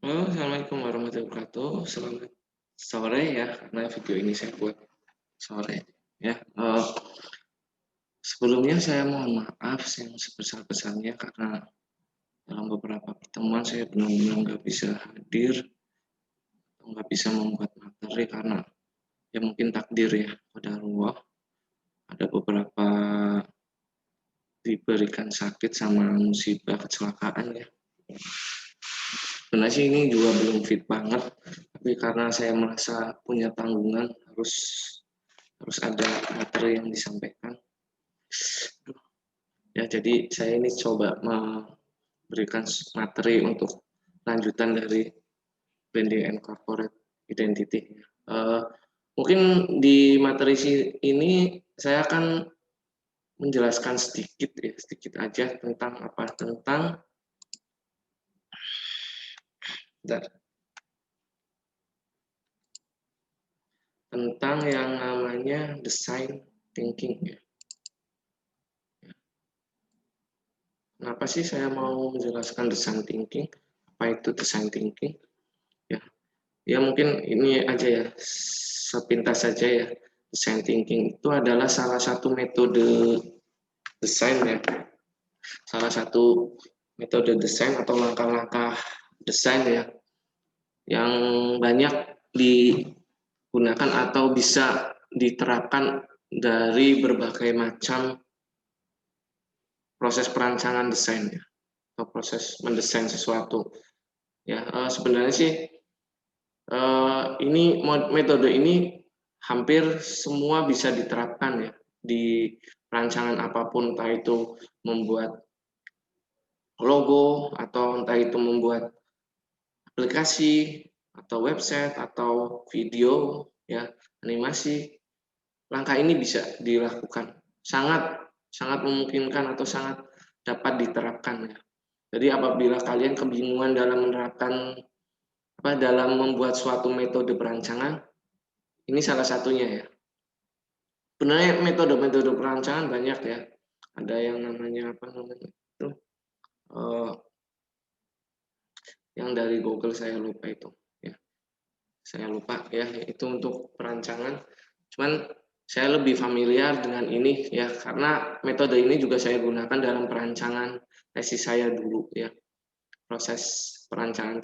Halo, assalamualaikum warahmatullahi wabarakatuh. Selamat sore ya, karena video ini saya buat sore ya. Sebelumnya saya mohon maaf yang sebesar-besarnya karena dalam beberapa pertemuan saya benar-benar nggak bisa hadir atau nggak bisa membuat materi karena ya mungkin takdir ya, qadarullah. Ada beberapa diberikan sakit sama musibah kecelakaan ya. Sebenarnya sih ini juga belum fit banget, tapi karena saya merasa punya tanggungan harus harus ada materi yang disampaikan. Ya, jadi saya ini coba memberikan materi untuk lanjutan dari branding and corporate identity. Mungkin di materi ini saya akan menjelaskan sedikit ya, sedikit aja tentang apa tentang yang namanya design thinking ya. Kenapa sih saya mau menjelaskan design thinking? Apa itu design thinking? Ya, ya mungkin ini aja ya, sepintas saja ya. Design thinking itu adalah salah satu metode desain ya. Salah satu metode desain atau langkah-langkah desain ya yang banyak digunakan atau bisa diterapkan dari berbagai macam proses perancangan desain ya, atau proses mendesain sesuatu ya. Sebenarnya sih ini metode ini hampir semua bisa diterapkan ya di rancangan apapun, entah itu membuat logo atau entah itu membuat aplikasi atau website atau video ya, animasi. Langkah ini bisa dilakukan, sangat sangat memungkinkan atau sangat dapat diterapkan ya. Jadi apabila kalian kebingungan dalam menerapkan dalam membuat suatu metode perancangan, ini salah satunya ya. Sebenarnya metode-metode perancangan banyak ya. Ada yang namanya apa namanya itu, yang dari Google saya lupa itu. Ya, saya lupa ya. Itu untuk perancangan. Cuman saya lebih familiar dengan ini ya karena metode ini juga saya gunakan dalam perancangan tesis saya dulu ya. Proses perancangan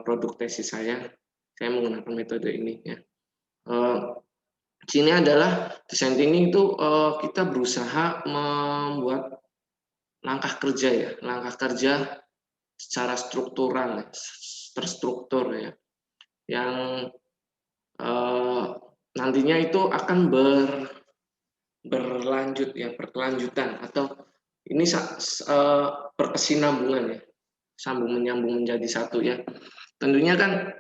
produk tesis saya menggunakan metode ini ya. Sini adalah desain thinking itu kita berusaha membuat langkah kerja ya, langkah kerja secara struktural, terstruktur ya, yang eh, nantinya itu akan berlanjut ya, berkelanjutan atau ini berkesinambungan ya, sambung menyambung menjadi satu ya. Tentunya kan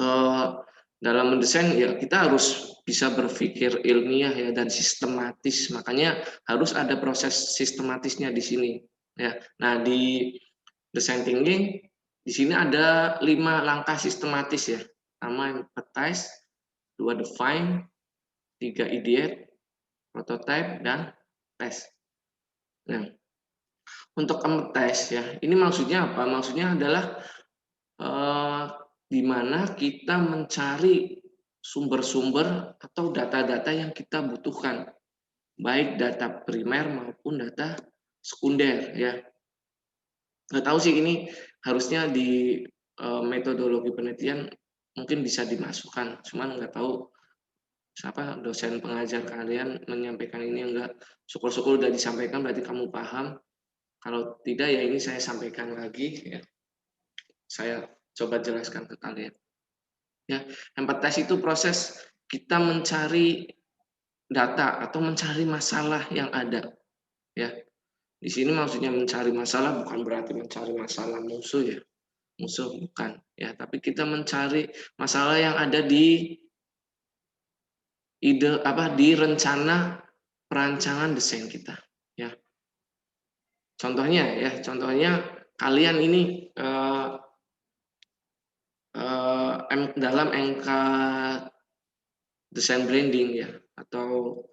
eh, dalam mendesain ya kita harus bisa berpikir ilmiah ya dan sistematis. Makanya harus ada proses sistematisnya di sini ya. Nah, di design thinking di sini ada 5 langkah sistematis ya. Pertama empathize, 2 define, 3 ideate, prototype dan test. Nah, untuk empathize ya, ini maksudnya apa? Maksudnya adalah eh, di mana kita mencari sumber-sumber atau data-data yang kita butuhkan, baik data primer maupun data sekunder ya. Nggak tahu sih ini harusnya di metodologi penelitian mungkin bisa dimasukkan, cuman nggak tahu siapa dosen pengajar kalian menyampaikan ini enggak. Syukur-syukur udah disampaikan berarti kamu paham. Kalau tidak ya ini saya sampaikan lagi ya. Saya coba jelaskan ke kalian. Ya, empathize itu proses kita mencari data atau mencari masalah yang ada. Ya, di sini maksudnya mencari masalah bukan berarti mencari masalah musuh ya, musuh bukan. Ya, tapi kita mencari masalah yang ada di di rencana perancangan desain kita. Ya, contohnya kalian ini dalam MK desain branding ya atau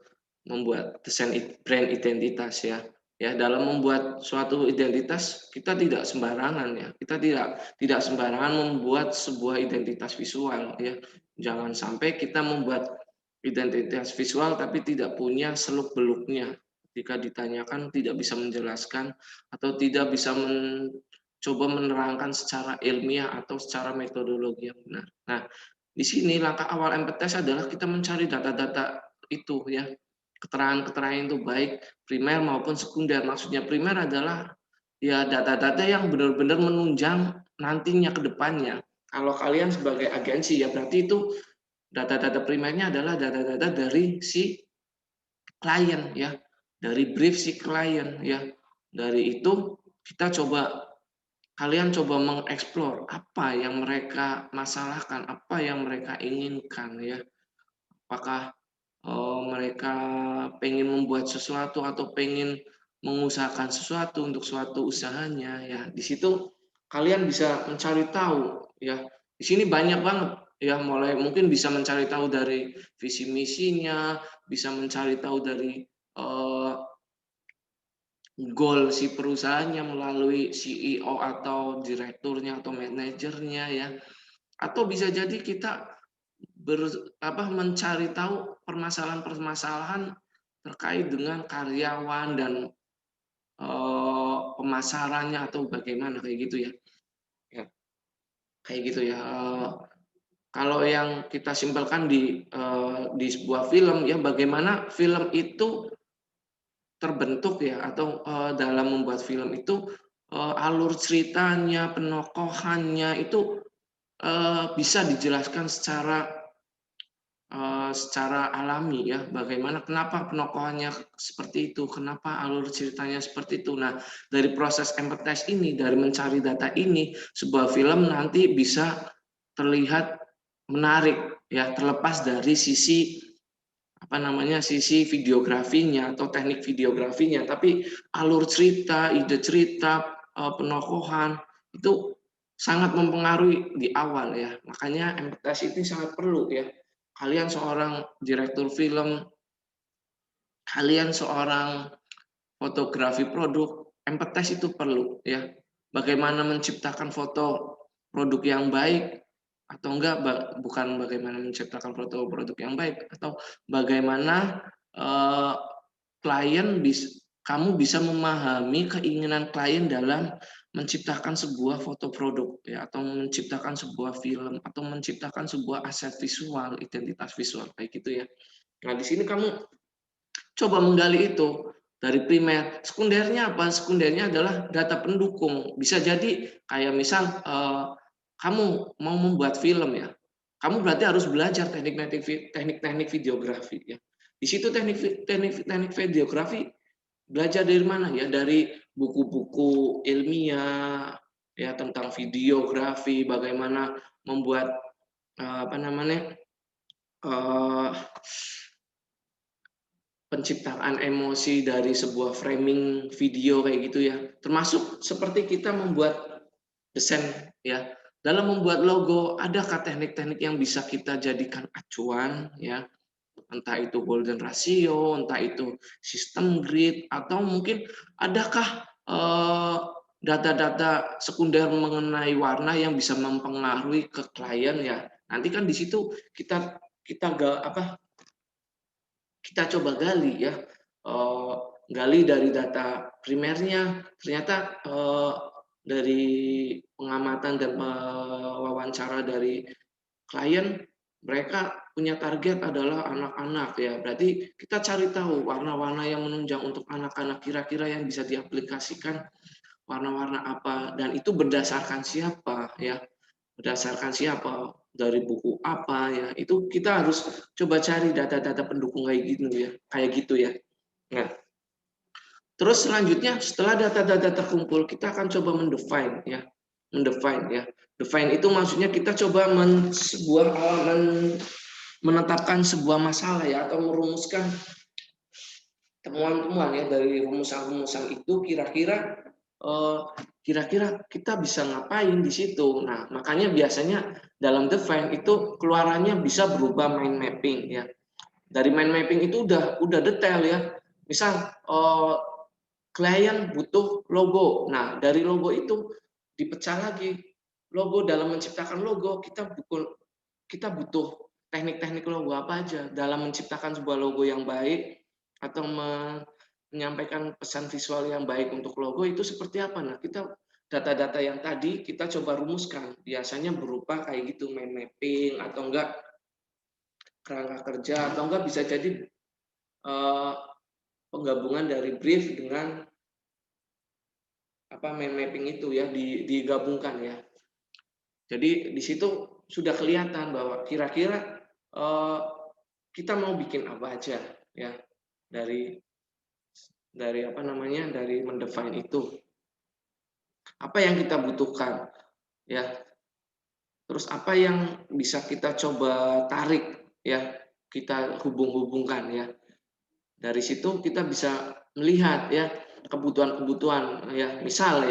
membuat desain brand identitas ya. Ya, dalam membuat suatu identitas kita tidak sembarangan ya. Kita tidak sembarangan membuat sebuah identitas visual ya. Jangan sampai kita membuat identitas visual tapi tidak punya seluk-beluknya. Ketika ditanyakan tidak bisa menjelaskan atau tidak bisa mencoba menerangkan secara ilmiah atau secara metodologi yang benar. Nah, di sini langkah awal MPTS adalah kita mencari data-data itu ya. Keterangan-keterangan itu baik primer maupun sekunder. Maksudnya primer adalah ya data-data yang benar-benar menunjang nantinya ke depannya. Kalau kalian sebagai agensi ya berarti itu data-data primernya adalah data-data dari si klien ya, dari brief si klien ya. Dari itu kita kalian coba mengeksplor apa yang mereka masalahkan, apa yang mereka inginkan ya. Apakah mereka pengen membuat sesuatu atau pengen mengusahakan sesuatu untuk suatu usahanya ya di situ kalian bisa mencari tahu ya di sini banyak banget ya mulai mungkin bisa mencari tahu dari visi misinya bisa mencari tahu dari goal si perusahaannya melalui CEO atau direkturnya atau manajernya ya atau bisa jadi kita mencari tahu permasalahan-permasalahan terkait dengan karyawan dan pemasarannya atau bagaimana kayak gitu ya. Ya, kayak gitu ya. Kalau yang kita simpelkan di sebuah film ya bagaimana film itu terbentuk ya atau dalam membuat film itu alur ceritanya, penokohannya itu bisa dijelaskan secara alami ya, bagaimana kenapa penokohannya seperti itu, kenapa alur ceritanya seperti itu. Nah, dari proses empathize ini, dari mencari data ini, sebuah film nanti bisa terlihat menarik ya, terlepas dari sisi videografinya atau teknik videografinya, tapi alur cerita, ide cerita, penokohan itu sangat mempengaruhi di awal ya. Makanya empathize ini sangat perlu ya. Kalian seorang direktur film, kalian seorang fotografi produk, empathize itu perlu ya. Bagaimana menciptakan foto produk yang baik atau enggak bukan bagaimana menciptakan foto produk yang baik atau bagaimana eh, kamu bisa memahami keinginan klien dalam menciptakan sebuah foto produk ya atau menciptakan sebuah film atau menciptakan sebuah aset visual, identitas visual kayak gitu ya. Nah, di sini kamu coba menggali itu dari primer. Sekundernya apa? Sekundernya adalah data pendukung. Bisa jadi kayak misal kamu mau membuat film ya. Kamu berarti harus belajar teknik-teknik videografi ya. Di situ teknik videografi belajar dari mana ya? Dari buku-buku ilmiah ya tentang videografi, bagaimana membuat apa namanya penciptaan emosi dari sebuah framing video kayak gitu ya. Termasuk seperti kita membuat desain ya. Dalam membuat logo, adakah teknik-teknik yang bisa kita jadikan acuan ya? Entah itu golden ratio, entah itu sistem grid atau mungkin adakah data-data sekunder mengenai warna yang bisa mempengaruhi ke klien ya. Nanti kan di situ kita kita kita coba gali ya, gali dari data primernya, ternyata dari pengamatan dan wawancara dari klien, mereka punya target adalah anak-anak ya. Berarti kita cari tahu warna-warna yang menunjang untuk anak-anak kira-kira yang bisa diaplikasikan warna-warna apa dan itu berdasarkan siapa ya. Berdasarkan siapa, dari buku apa ya, itu kita harus coba cari data-data pendukung kayak gitu ya. Nah, terus selanjutnya setelah data-data terkumpul, kita akan coba mendefine ya. Mendefine ya. Define itu maksudnya kita coba menetapkan sebuah masalah ya atau merumuskan temuan-temuan ya dari rumusan-rumusan itu kira-kira kita bisa ngapain di situ. Nah, makanya biasanya dalam define itu keluarannya bisa berubah mind mapping ya. Dari mind mapping itu udah detail ya. Misal klien butuh logo. Nah, dari logo itu dipecah lagi. Logo, dalam menciptakan logo kita butuh teknik-teknik logo apa aja dalam menciptakan sebuah logo yang baik atau menyampaikan pesan visual yang baik untuk logo itu seperti apa. Nah, kita data-data yang tadi kita coba rumuskan. Biasanya berupa kayak gitu, mind mapping atau enggak kerangka kerja atau enggak bisa jadi penggabungan dari brief dengan mind mapping itu ya digabungkan ya. Jadi di situ sudah kelihatan bahwa kira-kira kita mau bikin apa aja ya dari dari mendefine itu. Apa yang kita butuhkan ya. Terus apa yang bisa kita coba tarik ya, kita hubung-hubungkan ya. Dari situ kita bisa melihat ya kebutuhan-kebutuhan ya. Misal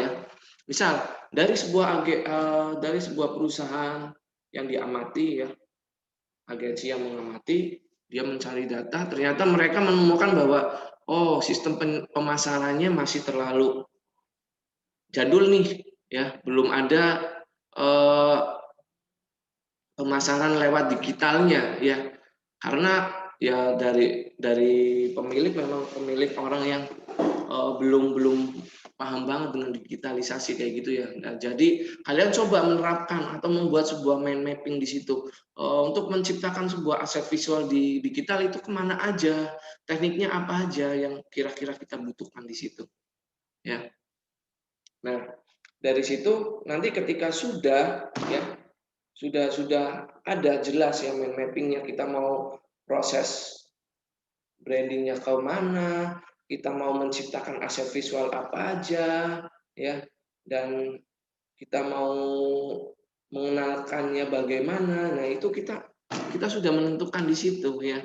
dari sebuah perusahaan yang diamati ya, agensi yang mengamati, dia mencari data, ternyata mereka menemukan bahwa oh, sistem pemasarannya masih terlalu jadul nih ya, belum ada pemasaran lewat digitalnya ya. Karena ya dari pemilik memang pemilik orang yang belum paham banget dengan digitalisasi kayak gitu ya. Nah, jadi kalian coba menerapkan atau membuat sebuah mind mapping di situ untuk menciptakan sebuah aset visual di digital itu kemana aja, tekniknya apa aja yang kira-kira kita butuhkan di situ. Ya. Nah, dari situ nanti ketika sudah ada jelas ya mind mappingnya, kita mau proses brandingnya ke mana, kita mau menciptakan aset visual apa aja ya, dan kita mau mengenalkannya bagaimana. Nah, itu kita sudah menentukan di situ ya.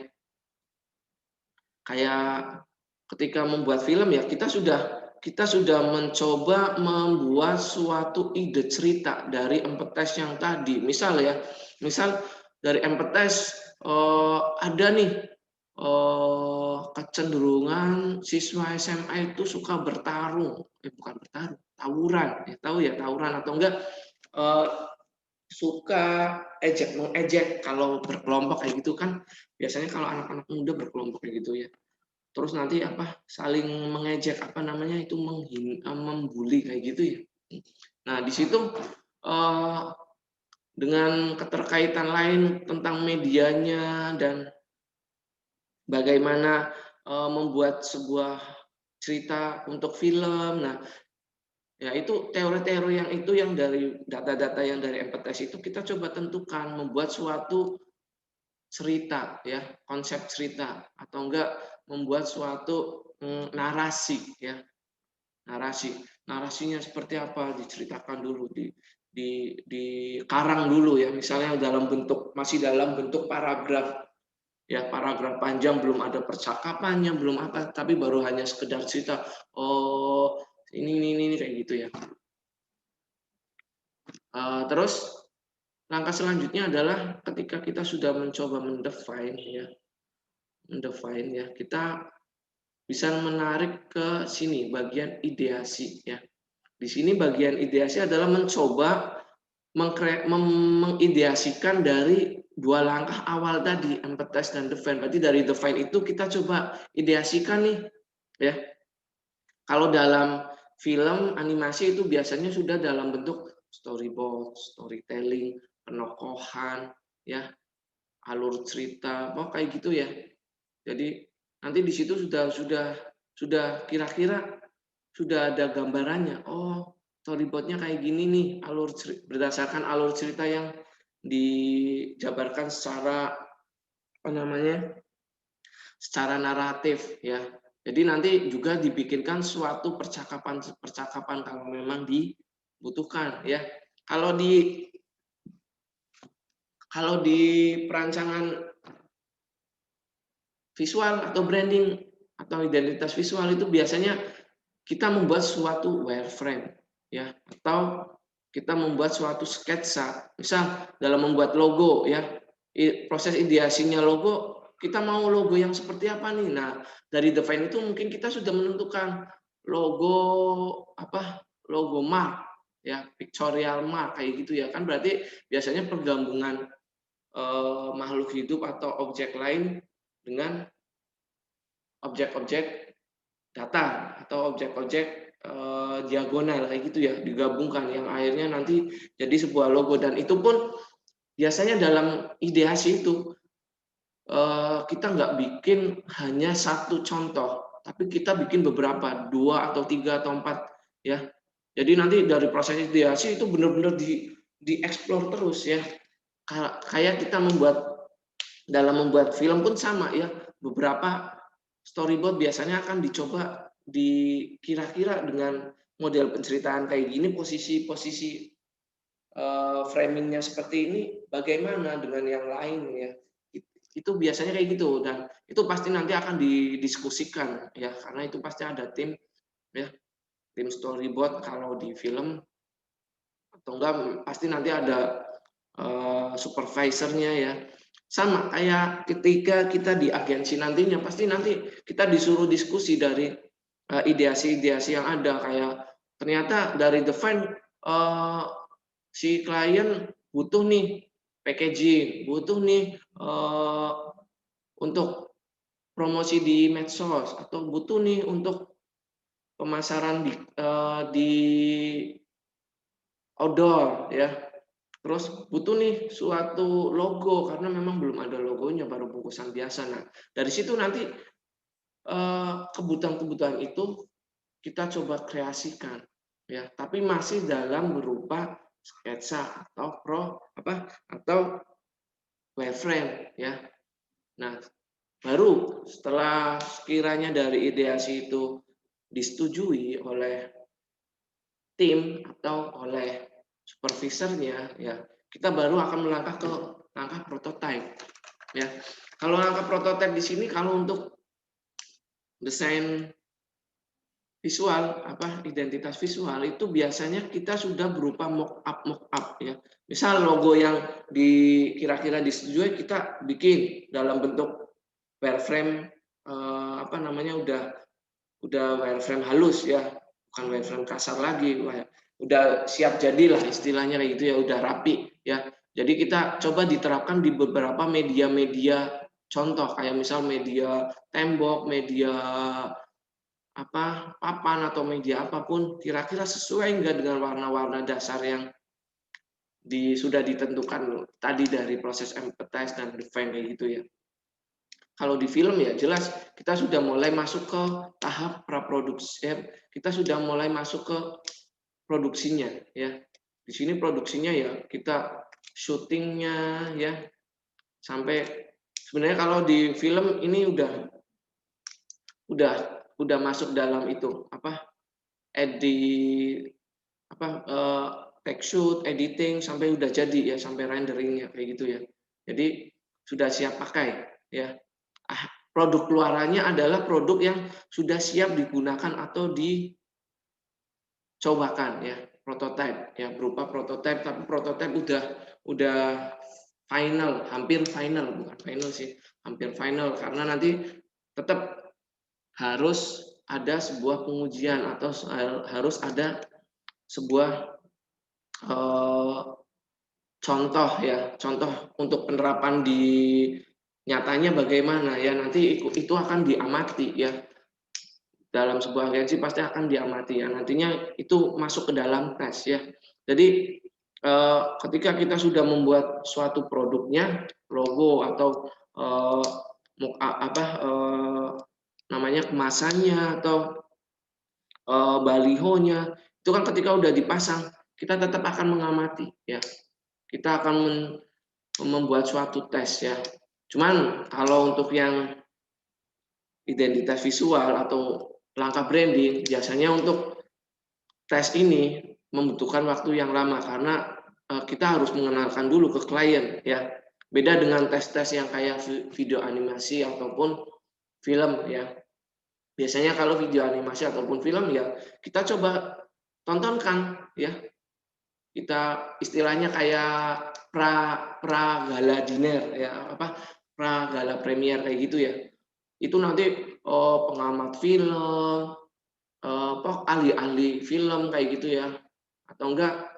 Kayak ketika membuat film ya, kita sudah mencoba membuat suatu ide cerita dari empathize yang tadi. Misal dari empathize ada nih kecenderungan siswa SMA itu suka bertarung, bukan bertarung, tawuran, ya tahu ya tawuran atau enggak suka mengejek kalau berkelompok kayak gitu kan, biasanya kalau anak-anak muda berkelompok kayak gitu ya. Terus nanti saling mengejek itu membuli kayak gitu ya. Nah, di situ dengan keterkaitan lain tentang medianya dan bagaimana membuat sebuah cerita untuk film. Nah, ya itu teori-teori yang dari data-data yang dari empathize itu kita coba tentukan, membuat suatu cerita ya, konsep cerita atau enggak membuat suatu narasi ya. Narasinya seperti apa diceritakan dulu, di karang dulu ya, misalnya masih dalam bentuk paragraf ya, paragraf panjang, belum ada percakapannya, belum apa, tapi baru hanya sekedar cerita, oh ini kayak gitu ya. Terus langkah selanjutnya adalah ketika kita sudah mencoba mendefine ya, kita bisa menarik ke sini bagian ideasi ya. Di sini bagian ideasi adalah mencoba mengideasikan dari dua langkah awal tadi, empathize dan define. Berarti dari define itu kita coba ideasikan nih ya. Kalau dalam film animasi itu biasanya sudah dalam bentuk storyboard, storytelling, penokohan ya, alur cerita, kayak gitu ya. Jadi nanti di situ sudah kira-kira sudah ada gambarannya. Oh, storyboardnya kayak gini nih, berdasarkan alur cerita yang dijabarkan secara secara naratif ya. Jadi nanti juga dibikinkan suatu percakapan kalau memang dibutuhkan ya. Kalau di perancangan visual atau branding atau identitas visual itu biasanya kita membuat suatu wireframe ya, atau kita membuat suatu sketsa. Misal dalam membuat logo ya, proses ideasinya logo, kita mau logo yang seperti apa nih. Nah, dari define itu mungkin kita sudah menentukan logo logo mark ya, pictorial mark kayak gitu ya. Kan berarti biasanya pergabungan makhluk hidup atau objek lain dengan objek-objek data atau objek-objek diagonal kayak gitu ya, digabungkan yang akhirnya nanti jadi sebuah logo. Dan itu pun biasanya dalam ideasi itu kita nggak bikin hanya satu contoh, tapi kita bikin beberapa, 2 atau 3 atau 4 ya. Jadi nanti dari proses ideasi itu benar-benar dieksplor terus ya. Kayak kita dalam membuat film pun sama ya. Beberapa storyboard biasanya akan dicoba kira-kira dengan model penceritaan kayak gini, posisi framingnya seperti ini, bagaimana dengan yang lain ya. Itu biasanya kayak gitu, dan itu pasti nanti akan didiskusikan ya, karena itu pasti ada tim ya, tim storyboard kalau di film, atau enggak pasti nanti ada supervisornya ya. Sama kayak ketika kita di agensi nantinya, pasti nanti kita disuruh diskusi dari ideasi-ideasi yang ada, kayak ternyata dari define si klien butuh nih packaging, butuh nih untuk promosi di medsos, atau butuh nih untuk pemasaran di outdoor ya. Terus butuh nih suatu logo karena memang belum ada logonya, baru bungkusan biasa. Nah, dari situ nanti kebutuhan-kebutuhan itu kita coba kreasikan ya, tapi masih dalam berupa sketsa atau wireframe ya. Nah, baru setelah sekiranya dari ideasi itu disetujui oleh tim atau oleh supervisornya ya, kita baru akan melangkah ke langkah prototype ya. Kalau langkah prototype di sini, kalau untuk desain visual identitas visual itu biasanya kita sudah berupa mock up ya. Misal logo yang kira-kira disetujui, kita bikin dalam bentuk wireframe udah wireframe halus ya, bukan wireframe kasar lagi. Udah siap jadilah istilahnya kayak gitu ya, udah rapi ya. Jadi kita coba diterapkan di beberapa media-media contoh, kayak misal media tembok, media papan, atau media apapun, kira-kira sesuai enggak dengan warna-warna dasar yang sudah ditentukan tadi dari proses empathize dan define kayak gitu ya. Kalau di film ya jelas kita sudah mulai masuk ke tahap praproduksi, kita sudah mulai masuk ke produksinya ya. Di sini produksinya ya kita syutingnya ya, sampai sebenarnya kalau di film ini udah masuk dalam itu edit take shoot, editing, sampai udah jadi ya, sampai renderingnya kayak gitu ya. Jadi sudah siap pakai ya. Produk keluarannya adalah produk yang sudah siap digunakan atau dicobakan ya, prototype ya, berupa prototype, tapi prototype udah final, hampir final, bukan final sih, hampir final, karena nanti tetap harus ada sebuah pengujian atau harus ada sebuah contoh ya, contoh untuk penerapan di nyatanya bagaimana ya, nanti itu akan diamati ya, dalam sebuah agensi pasti akan diamati ya, nantinya itu masuk ke dalam tes ya. Jadi ketika kita sudah membuat suatu produknya, logo atau namanya kemasannya atau balihonya, itu kan ketika udah dipasang, kita tetap akan mengamati ya, kita akan membuat suatu tes ya. Cuman kalau untuk yang identitas visual atau langkah branding, biasanya untuk tes ini membutuhkan waktu yang lama, karena kita harus mengenalkan dulu ke klien ya. Beda dengan tes-tes yang kayak video animasi ataupun film ya. Biasanya kalau video animasi ataupun film ya kita coba tontonkan ya. Kita istilahnya kayak pra gala dinner ya, pra gala premier kayak gitu ya. Itu nanti pengamat film, ahli-ahli film kayak gitu ya, atau enggak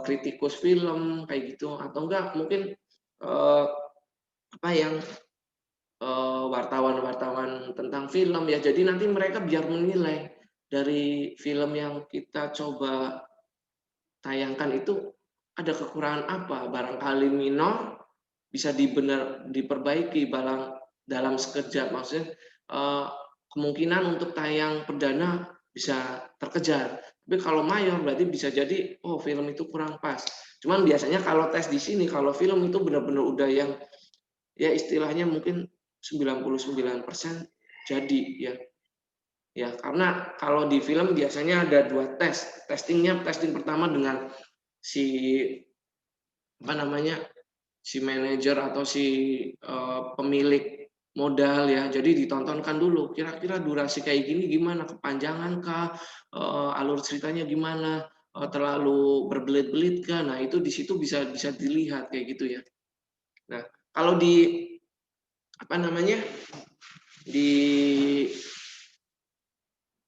kritikus film kayak gitu, atau enggak mungkin apa yang wartawan-wartawan tentang film ya. Jadi nanti mereka biar menilai dari film yang kita coba tayangkan itu ada kekurangan apa, barangkali minor bisa diperbaiki dalam sekejap, maksudnya kemungkinan untuk tayang perdana bisa terkejar. Tapi kalau mayor berarti bisa jadi oh film itu kurang pas. Cuman biasanya kalau tes di sini kalau film itu benar-benar udah yang ya istilahnya mungkin 99% jadi ya. Ya, karena kalau di film biasanya ada 2 tes. Testing pertama dengan si apa namanya, si manajer atau si pemilik modal ya. Jadi ditontonkan dulu, kira-kira durasi kayak gini gimana, kepanjangan kah, alur ceritanya gimana, terlalu berbelit-belit kah. Nah, itu di situ bisa bisa dilihat kayak gitu ya. Nah, kalau di apa namanya, di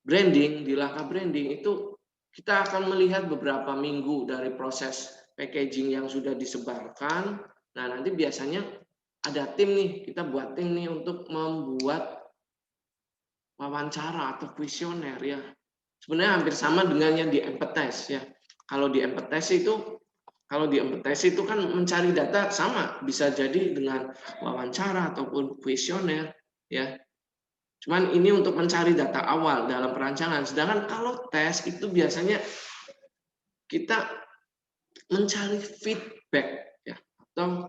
branding, di langkah branding itu kita akan melihat beberapa minggu dari proses packaging yang sudah disebarkan. Nah, nanti biasanya ada tim nih, kita buat tim nih untuk membuat wawancara atau kuesioner ya. Sebenarnya hampir sama dengan yang di Empathize ya. Kalau di Empathize itu kan mencari data sama, bisa jadi dengan wawancara ataupun kuesioner ya. Cuman ini untuk mencari data awal dalam perancangan. Sedangkan kalau tes itu biasanya kita mencari feedback ya atau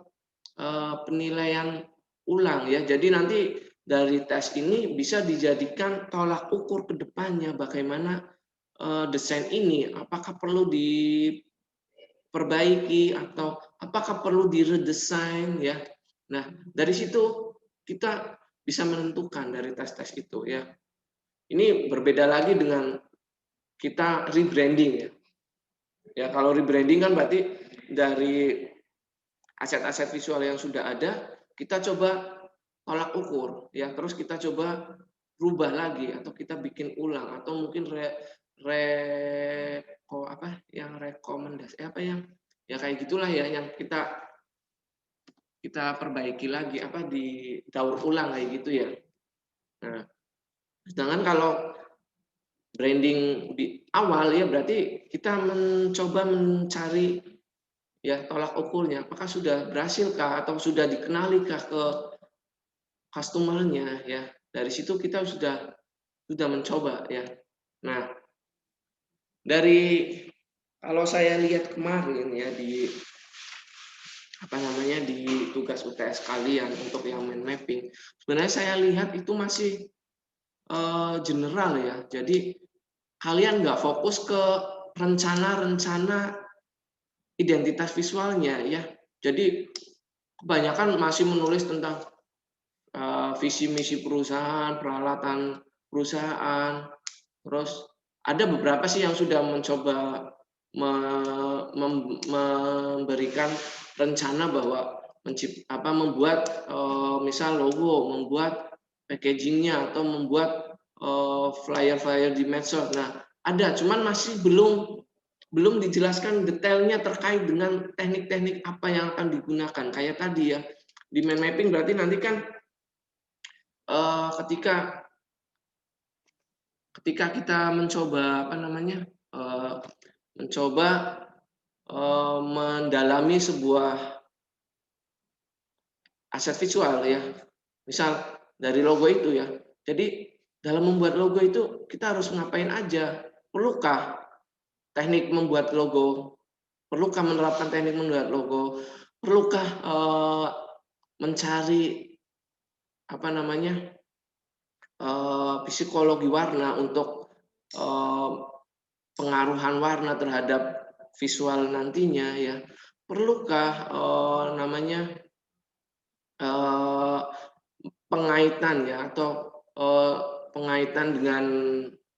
penilaian ulang ya. Jadi nanti dari tes ini bisa dijadikan tolak ukur ke depannya bagaimana desain ini apakah perlu diperbaiki atau apakah perlu diredesain ya. Nah, dari situ kita bisa menentukan dari tes-tes itu ya. Ini berbeda lagi dengan kita rebranding ya. Ya, kalau rebranding kan berarti dari aset-aset visual yang sudah ada kita coba tolak ukur ya, terus kita coba rubah lagi atau kita bikin ulang atau mungkin apa yang rekomendasi apa yang ya kayak gitulah ya yang kita perbaiki lagi apa di daur ulang kayak gitu ya. Nah, sedangkan kalau branding di awal ya berarti kita mencoba mencari ya tolak ukurnya apakah sudah berhasilkah atau sudah dikenalikah ke customer-nya ya. Dari situ kita sudah mencoba ya. Nah, dari kalau saya lihat kemarin ya di apa namanya di tugas UTS kalian untuk yang mind mapping, sebenarnya saya lihat itu masih general ya. Jadi kalian nggak fokus ke rencana-rencana identitas visualnya ya. Jadi kebanyakan masih menulis tentang visi misi perusahaan, peralatan perusahaan, terus ada beberapa sih yang sudah mencoba memberikan rencana bahwa membuat misal logo, membuat packagingnya atau membuat flyer-flyer di medsos. Nah, ada, cuman masih belum dijelaskan detailnya terkait dengan teknik-teknik apa yang akan digunakan. Kayak tadi ya, di mind mapping berarti nanti kan ketika kita mencoba apa namanya mencoba mendalami sebuah aset visual ya, misal dari logo itu ya. Jadi dalam membuat logo itu kita harus ngapain aja? Perlukah teknik membuat logo? Perlukah menerapkan teknik membuat logo? Perlukah mencari apa namanya psikologi warna untuk pengaruhan warna terhadap visual nantinya ya. Perlukah namanya pengaitan ya atau pengaitan dengan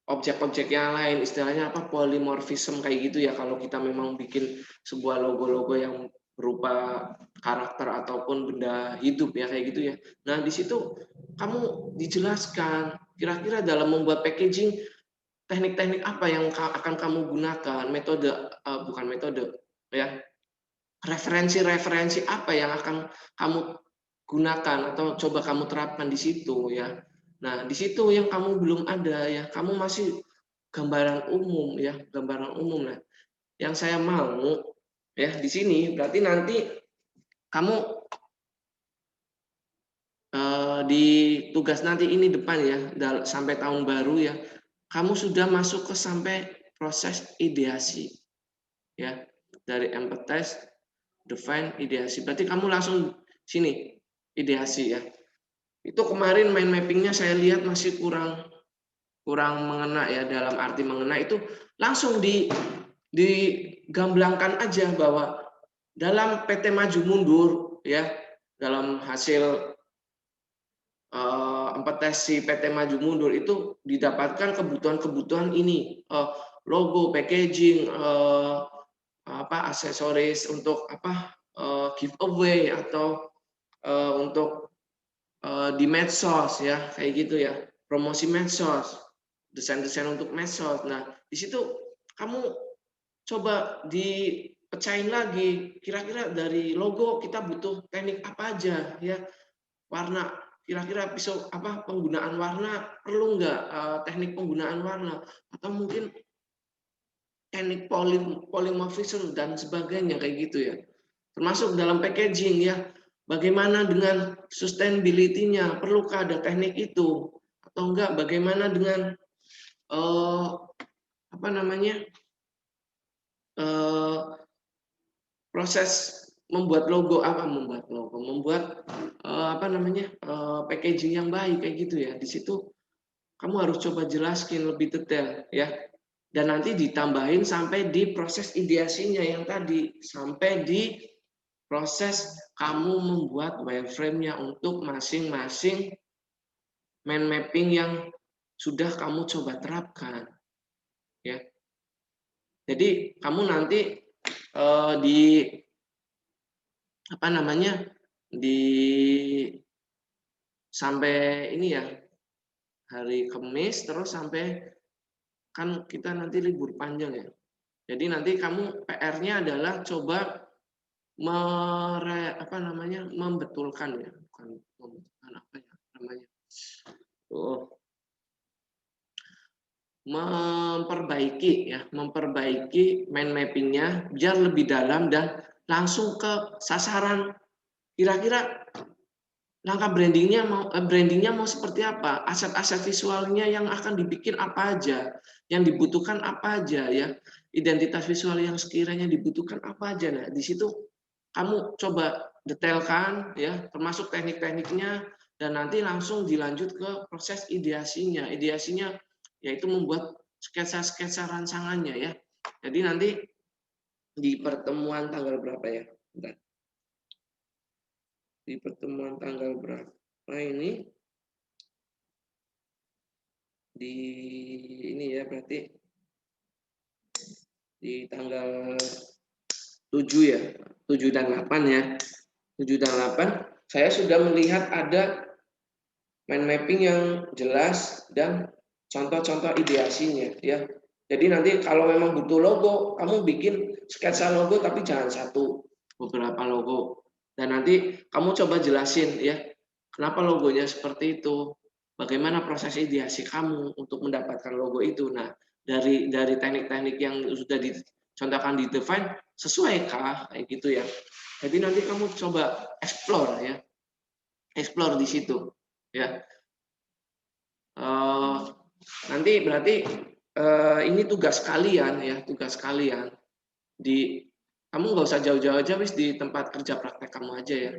objek-objek yang lain, istilahnya apa polimorfism kayak gitu ya kalau kita memang bikin sebuah logo-logo yang berupa karakter ataupun benda hidup ya kayak gitu ya. Nah, di situ kamu dijelaskan kira-kira dalam membuat packaging teknik-teknik apa yang akan kamu gunakan, metode bukan metode ya, referensi-referensi apa yang akan kamu gunakan atau coba kamu terapkan di situ ya. Nah, di situ yang kamu belum ada ya, kamu masih gambaran umum ya, gambaran umum. Nah, yang saya mau ya di sini berarti nanti kamu di tugas nanti ini depan ya, sampai tahun baru ya, kamu sudah masuk ke sampai proses ideasi ya, dari empathize, define, ideasi. Berarti kamu langsung sini ideasi ya. Itu kemarin mind mappingnya saya lihat masih kurang mengena ya, dalam arti mengena itu langsung digamblangkan aja bahwa dalam PT Maju Mundur ya, dalam hasil empatasi PT Maju Mundur itu didapatkan kebutuhan-kebutuhan ini, logo, packaging, aksesoris untuk giveaway atau untuk di medsos ya, kayak gitu ya, promosi medsos, desain-desain untuk medsos. Nah, di situ kamu coba dipecahin lagi, kira-kira dari logo kita butuh teknik apa aja ya, warna, kira-kira penggunaan warna perlu nggak, teknik penggunaan warna, atau mungkin teknik polymorphism dan sebagainya kayak gitu ya. Termasuk dalam packaging ya, bagaimana dengan sustainability-nya, perlukah ada teknik itu atau enggak, bagaimana dengan eh, apa namanya eh, proses membuat logo, membuat packaging yang baik kayak gitu ya. Di situ kamu harus coba jelaskan lebih detail ya. Dan nanti ditambahin sampai di proses ideasinya yang tadi, sampai di proses kamu membuat wireframe-nya untuk masing-masing mind mapping yang sudah kamu coba terapkan ya. Jadi kamu nanti di di sampai ini ya, hari Kamis terus sampai, kan kita nanti libur panjang ya. Jadi nanti kamu PR-nya adalah coba membetulkan ya, bukan membetulkan apa ya namanya. Memperbaiki mind mapping-nya biar lebih dalam dan langsung ke sasaran. Kira-kira langkah brandingnya mau seperti apa, aset-aset visualnya yang akan dibikin apa aja, yang dibutuhkan apa aja ya, identitas visual yang sekiranya dibutuhkan apa aja. Nah, di situ kamu coba detailkan ya, termasuk teknik-tekniknya, dan nanti langsung dilanjut ke proses ideasinya. Ideasinya yaitu membuat sketsa-sketsa rancangannya ya. Jadi nanti di pertemuan tanggal berapa ya? Bentar. Di pertemuan tanggal berapa ini? Di ini ya, berarti di tanggal 7 ya, 7 dan 8 ya. 7 dan 8 saya sudah melihat ada mind mapping yang jelas dan contoh-contoh ideasinya ya. Jadi nanti kalau memang butuh logo, kamu bikin sketsa logo tapi jangan satu, beberapa logo. Dan nanti kamu coba jelasin ya, kenapa logonya seperti itu, bagaimana proses ideasi kamu untuk mendapatkan logo itu. Nah, dari teknik-teknik yang sudah dicontohkan di define, sesuaikah kayak gitu ya. Jadi nanti kamu coba explore ya, explore di situ ya. Nanti berarti ini tugas kalian ya, tugas kalian di, kamu nggak usah jauh-jauh aja wis, di tempat kerja praktek kamu aja ya.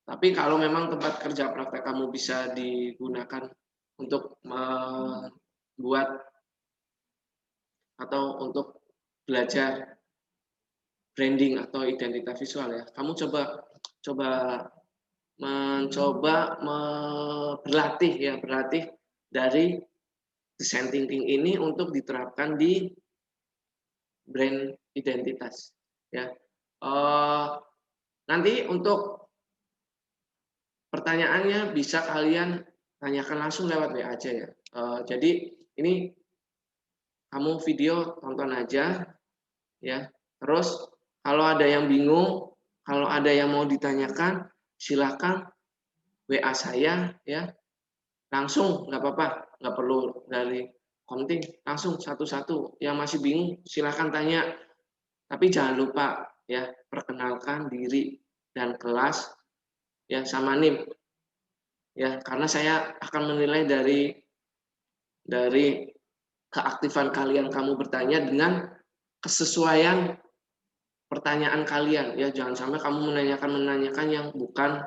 Tapi kalau memang tempat kerja praktek kamu bisa digunakan untuk membuat atau untuk belajar branding atau identitas visual ya, kamu mencoba berlatih dari design thinking ini untuk diterapkan di brand identitas ya. Nanti untuk pertanyaannya bisa kalian tanyakan langsung lewat WA aja ya. Jadi ini kamu video tonton aja ya. Terus kalau ada yang bingung, kalau ada yang mau ditanyakan, silakan WA saya ya. Langsung nggak apa-apa, nggak perlu dari konting, langsung satu-satu. Yang masih bingung silakan tanya. Tapi jangan lupa ya, perkenalkan diri dan kelas ya sama NIM ya, karena saya akan menilai dari keaktifan kalian kamu bertanya dengan kesesuaian pertanyaan kalian ya. Jangan sampai kamu menanyakan yang bukan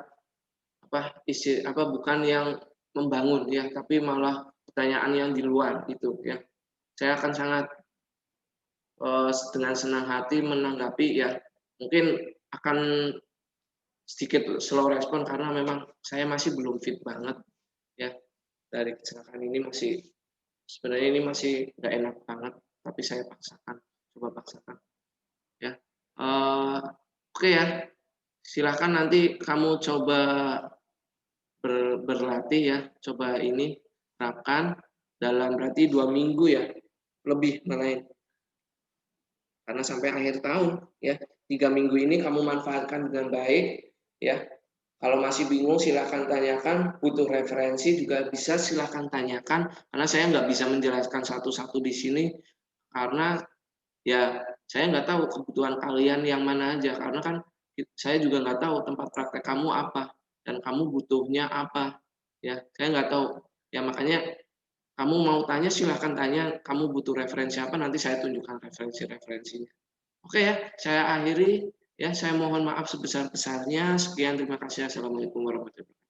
bukan yang membangun ya, tapi malah pertanyaan yang di luar gitu ya. Saya akan sangat dengan senang hati menanggapi ya. Mungkin akan sedikit slow respon karena memang saya masih belum fit banget ya, dari kecelakaan ini. Sebenarnya ini masih nggak enak banget, tapi saya coba paksakan ya. Oke ya, silahkan nanti kamu coba berlatih ya, coba ini terapkan dalam berarti 2 minggu ya, lebih malah, karena sampai akhir tahun ya. 3 minggu ini kamu manfaatkan dengan baik ya. Kalau masih bingung silahkan tanyakan, butuh referensi juga bisa silahkan tanyakan, karena saya nggak bisa menjelaskan satu-satu di sini karena ya saya nggak tahu kebutuhan kalian yang mana aja, karena kan saya juga nggak tahu tempat praktek kamu apa dan kamu butuhnya apa ya, saya nggak tahu ya. Makanya kamu mau tanya silahkan tanya, kamu butuh referensi apa, nanti saya tunjukkan referensi-referensinya. Oke ya, saya akhiri ya, saya mohon maaf sebesar-besarnya. Sekian, terima kasih. Assalamualaikum warahmatullahi wabarakatuh.